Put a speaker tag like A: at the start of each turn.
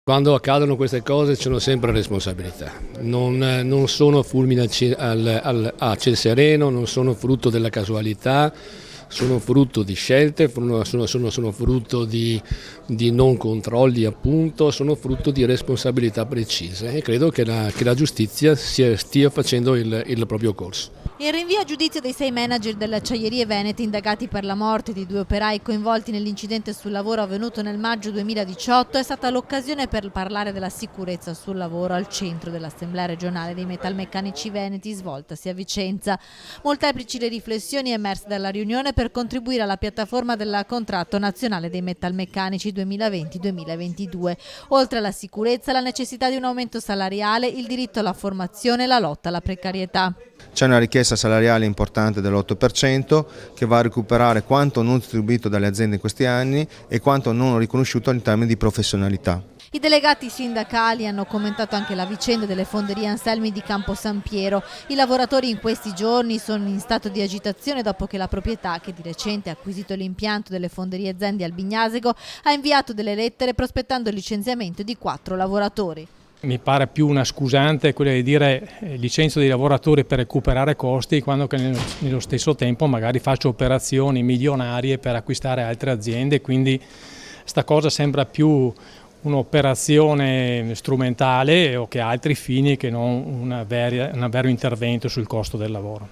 A: Quando accadono queste cose ci sono sempre responsabilità, non sono fulmini a ciel sereno, non sono frutto della casualità, sono frutto di scelte, sono frutto di non controlli appunto, sono frutto di responsabilità precise e credo che la giustizia stia facendo il proprio corso.
B: Il rinvio a giudizio dei 6 manager delle acciaierie venete indagati per la morte di 2 operai coinvolti nell'incidente sul lavoro avvenuto nel maggio 2018 è stata l'occasione per parlare della sicurezza sul lavoro al centro dell'Assemblea regionale dei metalmeccanici veneti svoltasi a Vicenza. Molteplici le riflessioni emerse dalla riunione per contribuire alla piattaforma del contratto nazionale dei metalmeccanici 2020-2022. Oltre alla sicurezza, la necessità di un aumento salariale, il diritto alla formazione e la lotta alla precarietà.
C: C'è una richiesta salariale importante dell'8% che va a recuperare quanto non distribuito dalle aziende in questi anni e quanto non riconosciuto in termini di professionalità.
B: I delegati sindacali hanno commentato anche la vicenda delle fonderie Anselmi di Campo San Piero. I lavoratori in questi giorni sono in stato di agitazione dopo che la proprietà, che di recente ha acquisito l'impianto delle fonderie Zendi al Bignasego, ha inviato delle lettere prospettando il licenziamento di 4 lavoratori.
D: Mi pare più una scusante quella di dire licenzio dei lavoratori per recuperare costi, quando che nello stesso tempo magari faccio operazioni milionarie per acquistare altre aziende, quindi sta cosa sembra più un'operazione strumentale o che ha altri fini che non un vero intervento sul costo del lavoro.